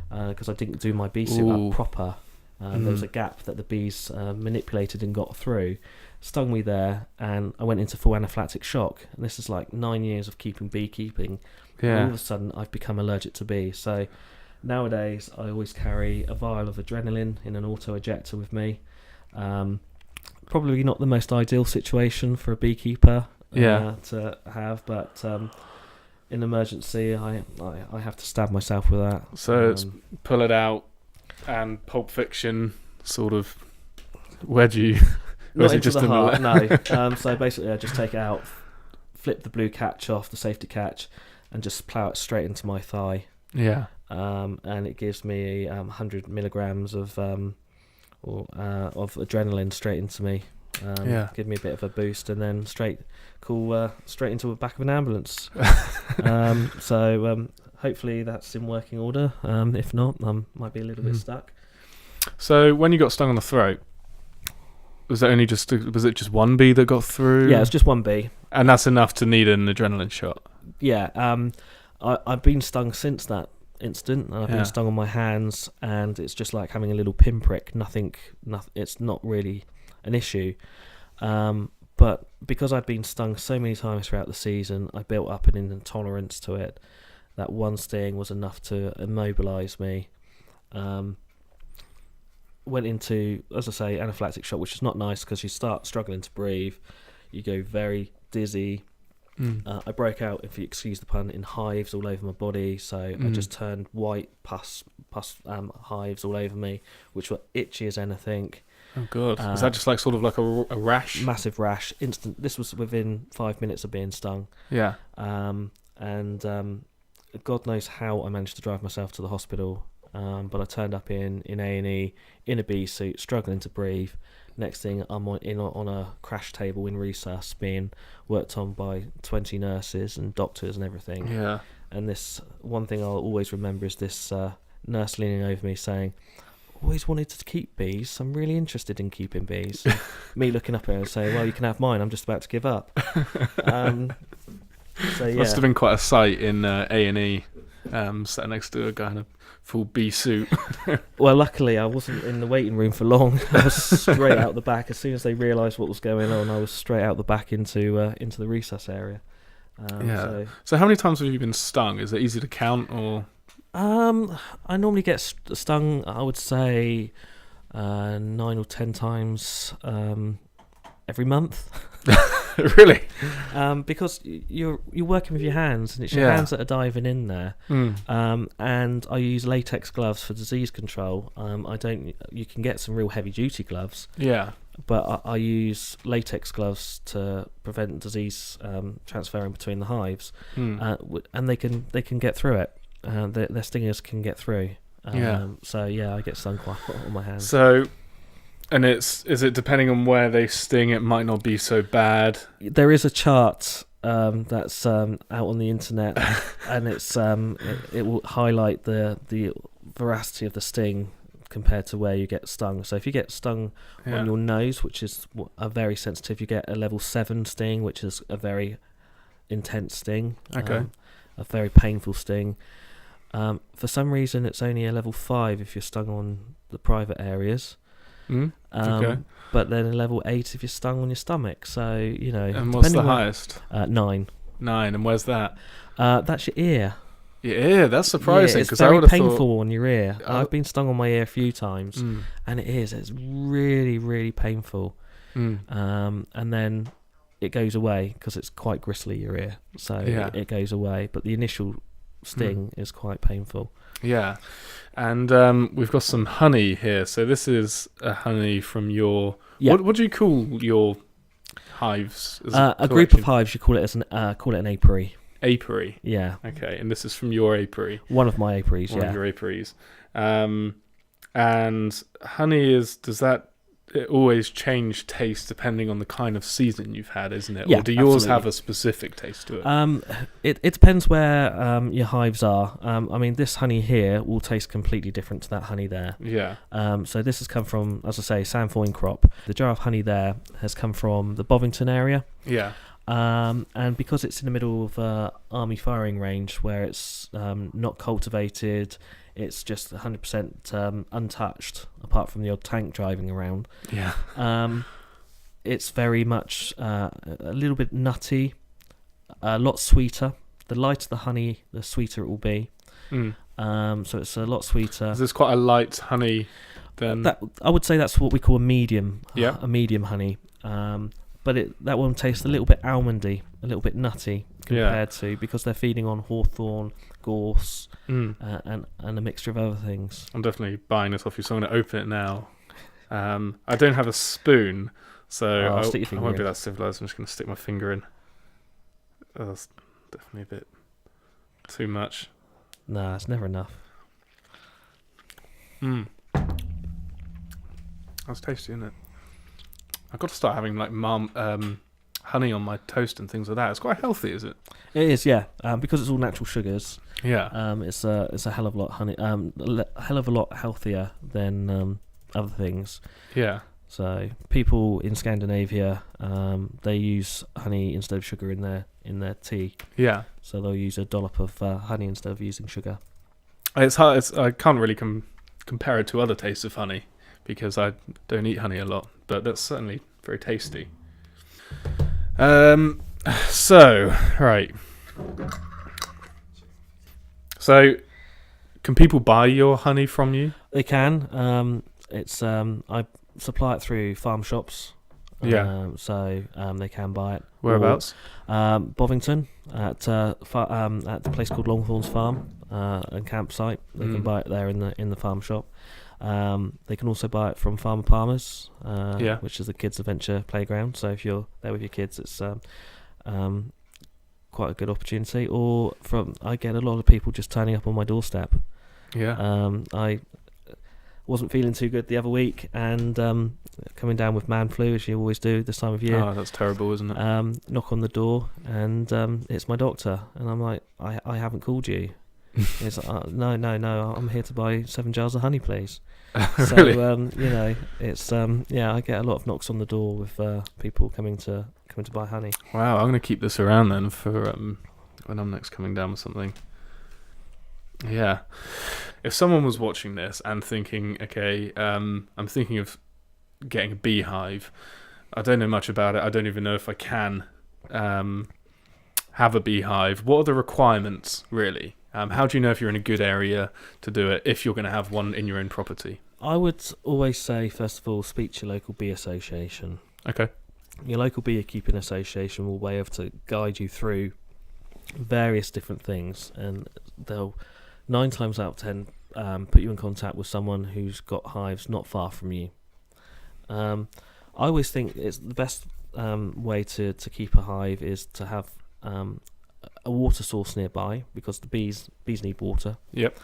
B: because I didn't do my bee suit up proper. There was a gap that the bees manipulated and got through, stung me there, and I went into full anaphylactic shock. And this is like 9 years of beekeeping. Yeah. All of a sudden, I've become allergic to bees. So nowadays, I always carry a vial of adrenaline in an auto ejector with me. Probably not the most ideal situation for a beekeeper. To have, but in emergency, I have to stab myself with that.
A: So it's pull it out and Pulp Fiction sort of. Where do you?
B: Not into the heart, no. So basically, I just take it out, flip the blue catch off, the safety catch, and just plough it straight into my thigh. Yeah. And it gives me 100 milligrams of adrenaline straight into me. Give me a bit of a boost, and then straight into the back of an ambulance. So hopefully that's in working order. If not, I might be a little bit stuck.
A: So when you got stung on the throat, was it just one bee that got through?
B: Yeah, it was just one bee,
A: and that's enough to need an adrenaline shot.
B: Yeah, I've been stung since that incident, and I've been stung on my hands, and it's just like having a little pinprick. Nothing. It's not really an issue, but because I'd been stung so many times throughout the season, I built up an intolerance to it. That one sting was enough to immobilise me. Went into, as I say, anaphylactic shock, which is not nice because you start struggling to breathe, you go very dizzy. I broke out, if you excuse the pun, in hives all over my body, so I just turned white, pus hives all over me, which were itchy as anything.
A: Oh god! Is that just like sort of like a rash?
B: Massive rash, instant. This was within 5 minutes of being stung. Yeah. And God knows how I managed to drive myself to the hospital. But I turned up in A&E in a bee suit, struggling to breathe. Next thing, I'm on a crash table in resus, being worked on by 20 nurses and doctors and everything. Yeah. And this one thing I'll always remember is this nurse leaning over me saying, "Always wanted to keep bees. I'm really interested in keeping bees." And me looking up at her and saying, "Well, you can have mine. I'm just about to give up." So yeah,
A: Must have been quite a sight in A&E, sat next to a guy in a full bee suit.
B: Well, luckily I wasn't in the waiting room for long. I was straight out the back. As soon as they realised what was going on, I was straight out the back into the recess area.
A: So how many times have you been stung? Is it easy to count, or?
B: I normally get stung, I would say, 9 or 10 times every month.
A: Really?
B: Because you're working with your hands, and it's your hands that are diving in there. And I use latex gloves for disease control. You can get some real heavy duty gloves.
A: Yeah.
B: But I use latex gloves to prevent disease transferring between the hives, and they can get through it. Their stingers can get through. So yeah, I get stung quite a lot on my hands.
A: So, and is it depending on where they sting? It might not be so bad.
B: There is a chart that's out on the internet, and it will highlight the veracity of the sting compared to where you get stung. So if you get stung on your nose, which is a very sensitive, you get a level 7 sting, which is a very intense sting.
A: Okay.
B: A very painful sting. For some reason, it's only a level 5 if you're stung on the private areas.
A: Okay.
B: But then a level 8 if you're stung on your stomach. So, you know.
A: And what's the highest?
B: 9.
A: 9, and where's that?
B: That's your ear.
A: Your ear, that's surprising.
B: It's
A: I
B: very
A: would have
B: painful on your ear. I've been stung on my ear a few times, and it's really, really painful. And then it goes away because it's quite gristly, your ear. So it goes away. But the initial sting is quite painful.
A: Yeah. And we've got some honey here. So this is a honey from your...
B: Yeah.
A: What do you call your hives?
B: A group of hives, you call it an apiary.
A: Apiary?
B: Yeah.
A: Okay, and this is from your apiary?
B: One of my apiaries,
A: One of your apiaries. And honey does that always change taste depending on the kind of season you've had, isn't it?
B: Yeah,
A: or do yours
B: absolutely.
A: have a specific taste to it?
B: It depends where your hives are. I mean, this honey here will taste completely different to that honey there.
A: Yeah.
B: So this has come from, as I say, Sandfoin crop. The jar of honey there has come from the Bovington area.
A: Yeah.
B: And because it's in the middle of army firing range where it's not cultivated, it's just 100% untouched, apart from the odd tank driving around.
A: Yeah.
B: It's very much a little bit nutty, a lot sweeter. The lighter the honey, the sweeter it will be. So it's a lot sweeter.
A: Is this quite a light honey then?
B: I would say that's what we call a medium.
A: Yeah.
B: A medium honey. But that one tastes a little bit almondy, a little bit nutty compared to, because they're feeding on hawthorn, gorse, and a mixture of other things.
A: I'm definitely buying this off you, so I'm going to open it now. I don't have a spoon, so I won't be that civilized. I'm just going to stick my finger in. Oh, that's definitely a bit too much.
B: Nah, it's never enough.
A: That's tasty, isn't it? I've got to start having like honey on my toast and things like that. It's quite healthy, is it?
B: It is, yeah. Because it's all natural sugars.
A: Yeah.
B: It's a hell of a lot hell of a lot healthier than other things.
A: Yeah.
B: So people in Scandinavia, they use honey instead of sugar in their tea.
A: Yeah.
B: So they'll use a dollop of honey instead of using sugar.
A: It's hard. I can't really compare it to other tastes of honey because I don't eat honey a lot, but that's certainly very tasty. So can people buy your honey from you?
B: They can. I supply it through farm shops.
A: Yeah.
B: So they can buy it.
A: Whereabouts?
B: Bovington at the place called Longthorns Farm and campsite. They can buy it there in the farm shop. They can also buy it from Farmer Palmer's, which is the kids' adventure playground. So if you're there with your kids, it's quite a good opportunity. Or I get a lot of people just turning up on my doorstep.
A: Yeah.
B: I wasn't feeling too good the other week, and coming down with man flu, as you always do this time of year.
A: Oh, that's terrible, isn't it?
B: Knock on the door, and it's my doctor, and I'm like, I haven't called you. He's like, no, I'm here to buy 7 jars of honey, please.
A: Really?
B: So it's I get a lot of knocks on the door with people coming to buy honey.
A: Wow, I'm going to keep this around then for when I'm next coming down with something. Yeah. If someone was watching this and thinking, okay, I'm thinking of getting a beehive, I don't know much about it, I don't even know if I can have a beehive. What are the requirements, really? How do you know if you're in a good area to do it, if you're going to have one in your own property?
B: I would always say, first of all, speak to your local bee association.
A: Okay.
B: Your local beekeeping association will be able to guide you through various different things, and they'll 9 times out of 10 put you in contact with someone who's got hives not far from you. I always think it's the best way to keep a hive is to have a water source nearby, because the bees need water.
A: Yep.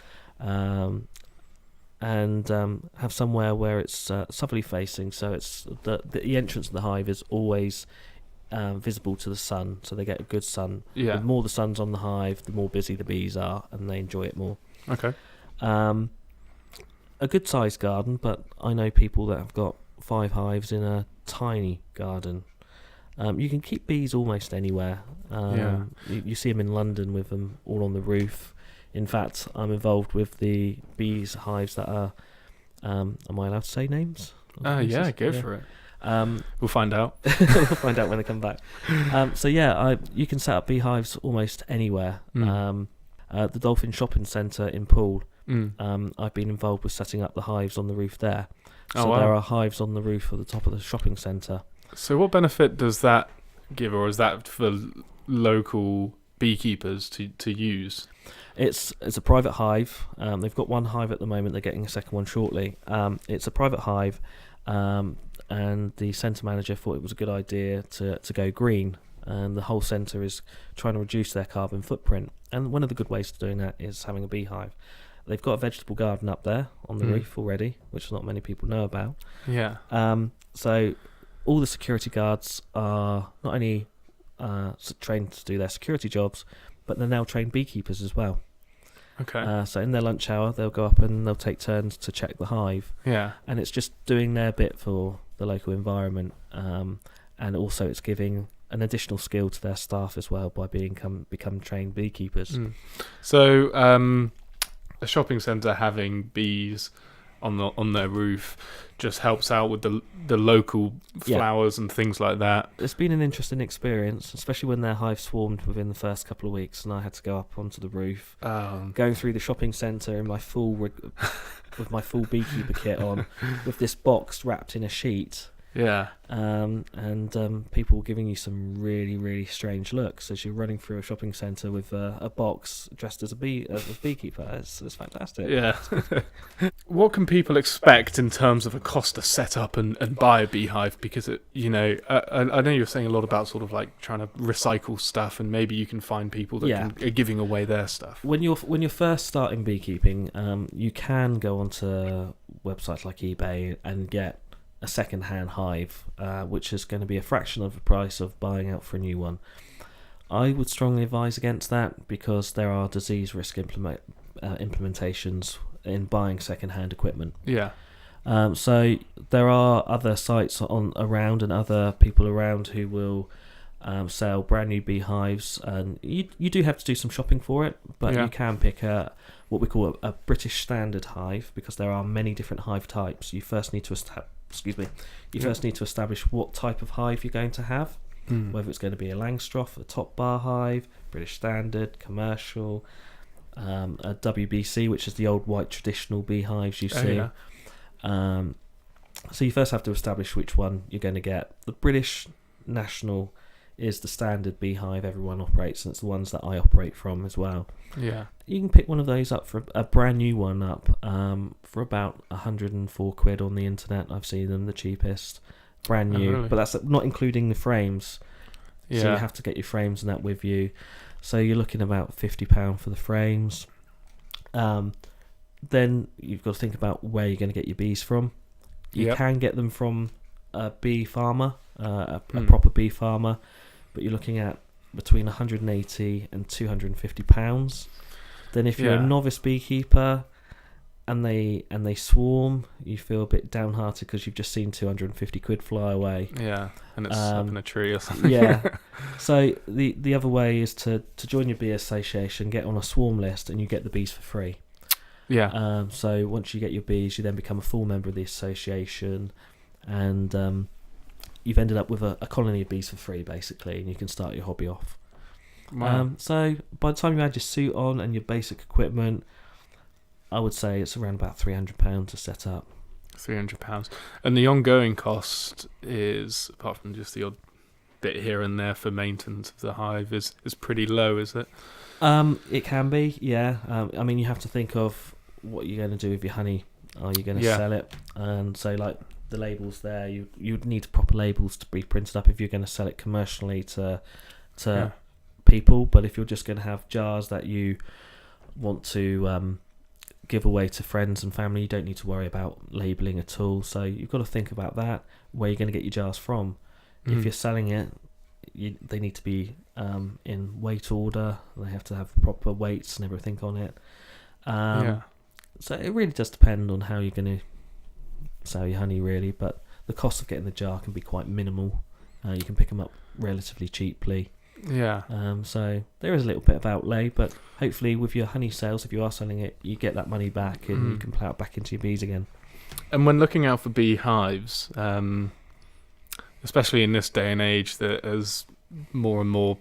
B: And have somewhere where it's southerly facing, so it's the entrance of the hive is always visible to the sun, so they get a good sun.
A: Yeah.
B: The more the sun's on the hive, the more busy the bees are, and they enjoy it more.
A: Okay.
B: A good sized garden, but I know people that have got 5 hives in a tiny garden. You can keep bees almost anywhere. You see them in London with them all on the roof. In fact, I'm involved with the bees hives that are... am I allowed to say names?
A: Yeah, go for it. We'll find out.
B: We'll find out when they come back. You can set up beehives almost anywhere. The Dolphin Shopping Centre in Poole, I've been involved with setting up the hives on the roof there. So there are hives on the roof at the top of the shopping centre.
A: So what benefit does that give, or is that for local beekeepers to use?
B: It's a private hive. They've got 1 hive at the moment. They're getting a second one shortly. It's a private hive, and the centre manager thought it was a good idea to go green, and the whole centre is trying to reduce their carbon footprint. And one of the good ways of doing that is having a beehive. They've got a vegetable garden up there on the roof already, which not many people know about.
A: Yeah.
B: So all the security guards are not only trained to do their security jobs, but they're now trained beekeepers as well.
A: Okay.
B: So in their lunch hour, they'll go up and they'll take turns to check the hive.
A: Yeah.
B: And it's just doing their bit for the local environment, and also it's giving an additional skill to their staff as well by become trained beekeepers.
A: So a shopping centre having bees on their roof just helps out with the local flowers and things like that.
B: It's been an interesting experience, especially when their hive swarmed within the first couple of weeks, and I had to go up onto the roof, going through the shopping centre in my with my full beekeeper kit on, with this box wrapped in a sheet.
A: Yeah.
B: And people giving you some really, really strange looks as you're running through a shopping centre with a box dressed as a beekeeper. It's fantastic.
A: Yeah. What can people expect in terms of a cost to set up and buy a beehive? Because I know you're saying a lot about sort of like trying to recycle stuff, and maybe you can find people that are giving away their stuff.
B: When you're first starting beekeeping, you can go onto websites like eBay and get a second-hand hive, which is going to be a fraction of the price of buying out for a new one. I would strongly advise against that, because there are disease risk implementations in buying second-hand equipment.
A: Yeah.
B: So there are other sites around and other people around who will sell brand new beehives, and you do have to do some shopping for it, but you can pick what we call a British standard hive, because there are many different hive types. You first need to establish what type of hive you're going to have, whether it's going to be a Langstroth, a top bar hive, British standard, commercial, a WBC, which is the old white traditional beehives you see. So you first have to establish which one you're going to get. The British National is the standard beehive everyone operates, and it's the ones that I operate from as well. Yeah. You can pick one of those up for a brand new one up for about £104 on the internet. I've seen them the cheapest, brand new. Really? But that's not including the frames. Yeah. So you have to get your frames and that with you. So you're looking about £50 for the frames. Then you've got to think about where you're going to get your bees from. You can get them from a bee farmer, a proper bee farmer, but you're looking at between 180 and 250 pounds. Then if you're a novice beekeeper and they swarm, you feel a bit downhearted because you've just seen 250 quid fly away.
A: Yeah, and it's up in a tree or something.
B: Yeah. So the other way is to join your bee association, get on a swarm list, and you get the bees for free.
A: Yeah.
B: So once you get your bees, you then become a full member of the association, and you've ended up with a colony of bees for free, basically, and you can start your hobby off.
A: Wow.
B: So by the time you add your suit on and your basic equipment, I would say it's around about £300 to set up.
A: £300. And the ongoing cost is, apart from just the odd bit here and there for maintenance of the hive, is pretty low, is it?
B: It can be, yeah. I mean, you have to think of what you're going to do with your honey. Are you going to sell it? And so, like the labels there, you'd need proper labels to be printed up if you're going to sell it commercially to people. But if you're just going to have jars that you want to give away to friends and family, you don't need to worry about labelling at all. So you've got to think about that, where you're going to get your jars from. If you're selling it, they need to be in weight order. They have to have proper weights and everything on it. So it really does depend on how you're going to sell your honey, really. But the cost of getting the jar can be quite minimal. You can pick them up relatively cheaply.
A: Yeah.
B: So there is a little bit of outlay, but hopefully with your honey sales, if you are selling it, you get that money back and you can plough it back into your bees again. And
A: when looking out for bee hives, especially in this day and age, that as more and more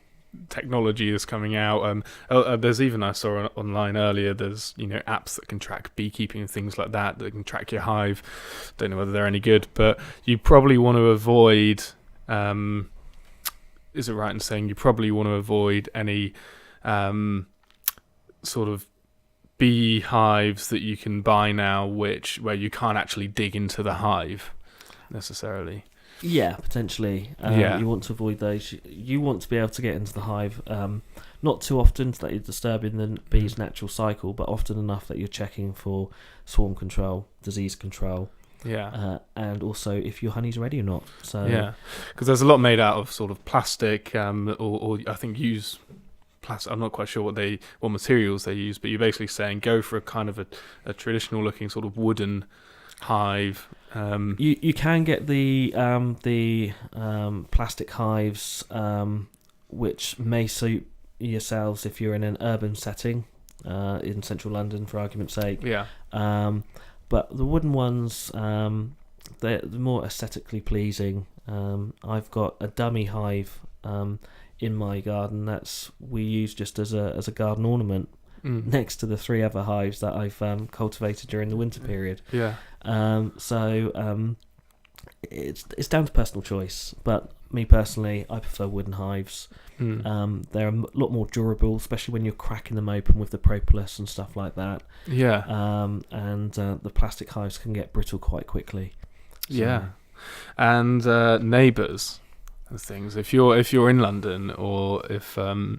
A: technology is coming out, there's even, I saw online earlier, there's apps that can track beekeeping and things like that can track your hive. Don't know whether they're any good, but you probably want to avoid is it right in saying you probably want to avoid any sort of bee hives that you can buy now where you can't actually dig into the hive necessarily?
B: Yeah, potentially. You want to avoid those. You want to be able to get into the hive, not too often so that you're disturbing the bee's natural cycle, but often enough that you're checking for swarm control, disease control.
A: Yeah.
B: And also if your honey's ready or not. So
A: yeah, because there's a lot made out of sort of plastic, or I think use plastic. I'm not quite sure what materials they use, but you're basically saying go for a kind of a traditional looking sort of wooden hive.
B: You can get the plastic hives, which may suit yourselves if you're in an urban setting, in central London, for argument's sake.
A: Yeah.
B: But the wooden ones, they're more aesthetically pleasing. I've got a dummy hive in my garden we use just as a garden ornament next to the 3 other hives that I've cultivated during the winter period.
A: Yeah.
B: So it's down to personal choice. But me personally, I prefer wooden hives. They're a lot more durable, especially when you're cracking them open with the propolis and stuff like that.
A: Yeah.
B: And the plastic hives can get brittle quite quickly. So.
A: Yeah. And neighbours and things. If you're in London, or if the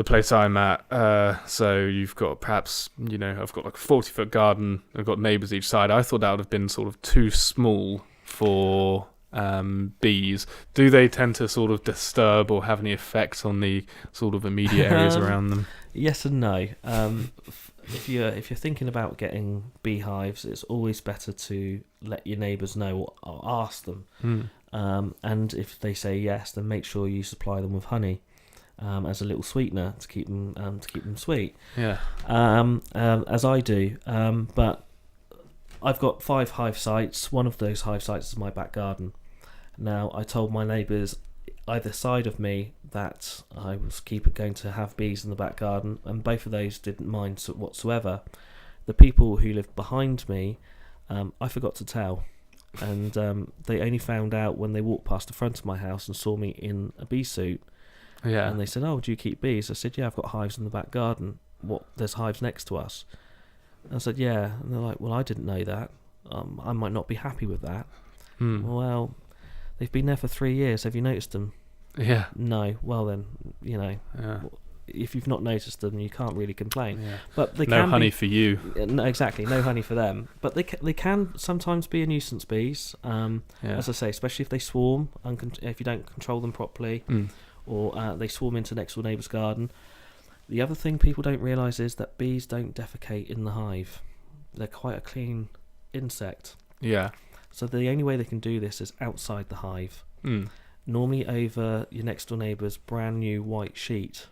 A: place I'm at, so you've got perhaps I've got like a 40-foot garden. I've got neighbours each side. I thought that would have been sort of too small for bees. Do they tend to sort of disturb or have any effect on the sort of immediate areas around them?
B: Yes and no. If you're thinking about getting beehives, it's always better to let your neighbours know or ask them. And if they say yes, then make sure you supply them with honey as a little sweetener to keep them sweet.
A: Yeah.
B: As I do. But I've got 5 hive sites. One of those hive sites is my back garden. Now, I told my neighbours either side of me that I was going to have bees in the back garden, and both of those didn't mind whatsoever. The people who lived behind me, I forgot to tell, and they only found out when they walked past the front of my house and saw me in a bee suit.
A: Yeah.
B: And they said, "Oh, do you keep bees?" I said, "Yeah, I've got hives in the back garden. There's hives next to us." I said, "Yeah." And they're like, "Well, I didn't know that. I might not be happy with that." Well, they've been there for 3 years. Have you noticed them?
A: Yeah.
B: No. Well then,
A: Yeah.
B: if you've not noticed them, you can't really complain.
A: Yeah.
B: But they
A: No
B: can
A: honey
B: be,
A: for you.
B: no, exactly, no honey for them. But they can sometimes be a nuisance, bees.
A: Yeah.
B: As I say, especially if they swarm, if you don't control them properly,
A: Mm.
B: or they swarm into next door neighbour's garden. The other thing people don't realise is that bees don't defecate in the hive. They're quite a clean insect.
A: Yeah.
B: So the only way they can do this is outside the hive.
A: Mm.
B: Normally over your next door neighbour's brand new white sheet.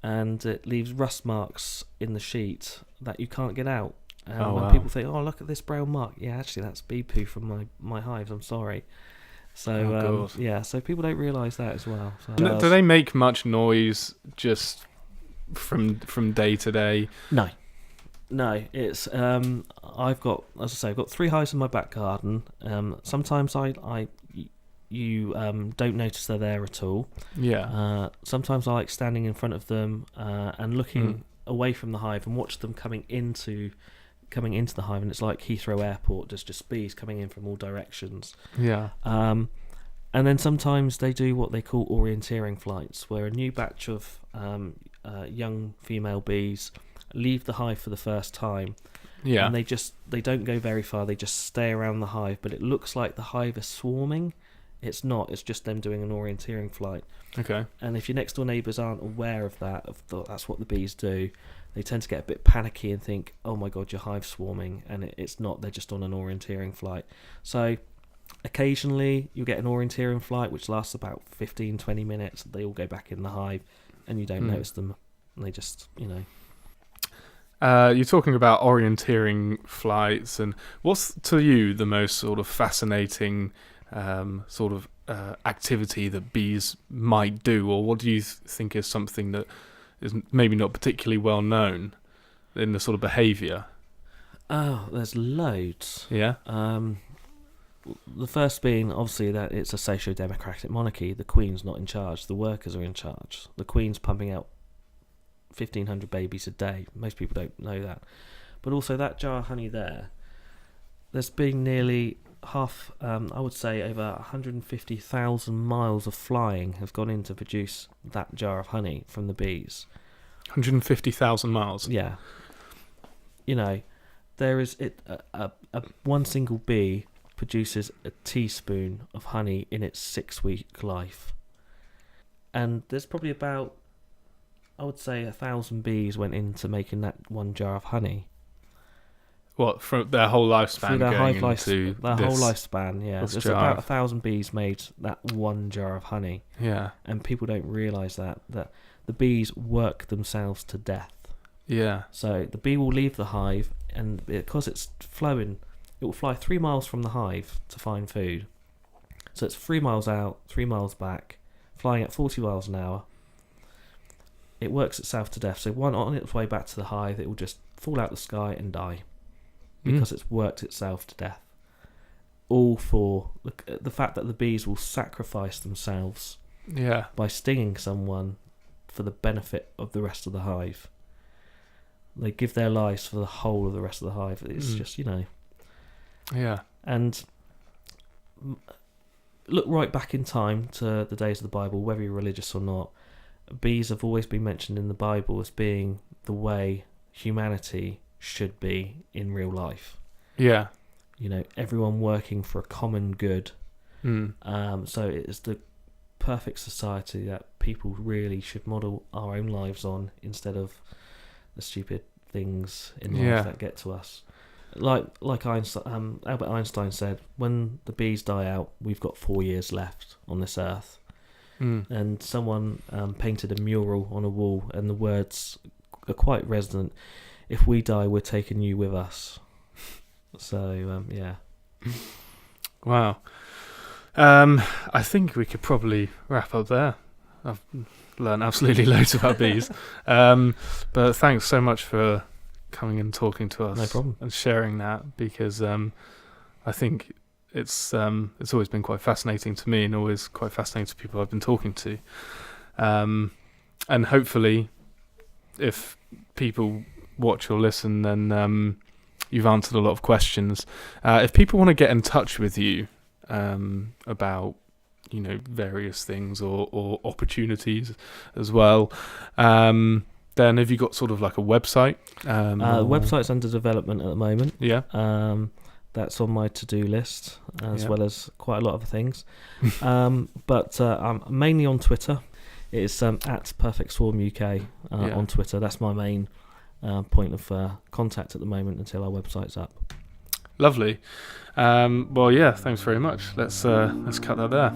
B: And it leaves rust marks in the sheet that you can't get out. And when
A: wow.
B: people think, oh, look at this brown mark. Yeah, actually, that's bee poo from my hives. I'm sorry. So, so people don't realise that as well. So,
A: Do they make much noise just from day to day?
B: No, it's I've got, as I say, I've got 3 hives in my back garden. Sometimes you don't notice they're there at all.
A: Yeah.
B: Sometimes I like standing in front of them and looking away from the hive and watch them coming into the hive, and it's like Heathrow Airport. There's just bees coming in from all directions.
A: Yeah.
B: And then sometimes they do what they call orienteering flights, where a new batch of young female bees leave the hive for the first time.
A: Yeah.
B: And they don't go very far. They just stay around the hive, but it looks like the hive is swarming. It's not. It's just them doing an orienteering flight.
A: Okay.
B: And if your next door neighbours aren't aware of that, that's what the bees do, they tend to get a bit panicky and think, oh my god, your hive's swarming. And it's not. They're just on an orienteering flight. So occasionally you'll get an orienteering flight which lasts about 15-20 minutes. They all go back in the hive and you don't notice them, and they just,
A: You're talking about orienteering flights, and what's to you the most sort of fascinating activity that bees might do, or what do you think is something that is maybe not particularly well known in the sort of behaviour?
B: Oh, there's loads.
A: Yeah.
B: The first being obviously that it's a socio-democratic monarchy. The Queen's not in charge. The workers are in charge. The Queen's pumping out 1,500 babies a day. Most people don't know that. But also that jar of honey there's been nearly half, I would say over 150,000 miles of flying have gone in to produce that jar of honey from the bees.
A: 150,000 miles?
B: Yeah. There is one single bee produces a teaspoon of honey in its 6-week life. And there's probably about, I would say, 1,000 bees went into making that one jar of honey.
A: What, from their whole lifespan?
B: Through their
A: going
B: whole
A: into
B: whole lifespan, yeah.
A: this
B: There's
A: jar
B: about
A: of-
B: 1,000 bees made that one jar of honey.
A: Yeah.
B: And people don't realise that the bees work themselves to death.
A: Yeah.
B: So the bee will leave the hive, and because it's flowing, it will fly 3 miles from the hive to find food. So it's 3 miles out, 3 miles back, flying at 40 miles an hour. It works itself to death. So on its way back to the hive, it will just fall out the sky and die because it's worked itself to death. All for the fact that the bees will sacrifice themselves by stinging someone for the benefit of the rest of the hive. They give their lives for the whole of the rest of the hive. It's just,
A: Yeah.
B: And look right back in time to the days of the Bible, whether you're religious or not. Bees have always been mentioned in the Bible as being the way humanity should be in real life.
A: Yeah.
B: Everyone working for a common good.
A: Mm.
B: So it is the perfect society that people really should model our own lives on, instead of the stupid things in life that get to us. Like Einstein, Albert Einstein said, when the bees die out, we've got 4 years left on this earth. And someone painted a mural on a wall, and the words are quite resonant. If we die, we're taking you with us. So, yeah.
A: Wow. I think we could probably wrap up there. I've learned absolutely loads about bees. But thanks so much for coming and talking to us.
B: No problem.
A: And sharing that, because I think it's always been quite fascinating to me, and always quite fascinating to people I've been talking to. And hopefully, if people watch or listen, then you've answered a lot of questions. If people want to get in touch with you about various things or opportunities as well. Then have you got sort of like a website?
B: Website's under development at the moment.
A: Yeah.
B: That's on my to-do list, as well as quite a lot of things. But I'm mainly on Twitter. It's at Perfect Swarm UK on Twitter. That's my main point of contact at the moment until our website's up.
A: Lovely. Well, yeah, thanks very much. Let's cut that there.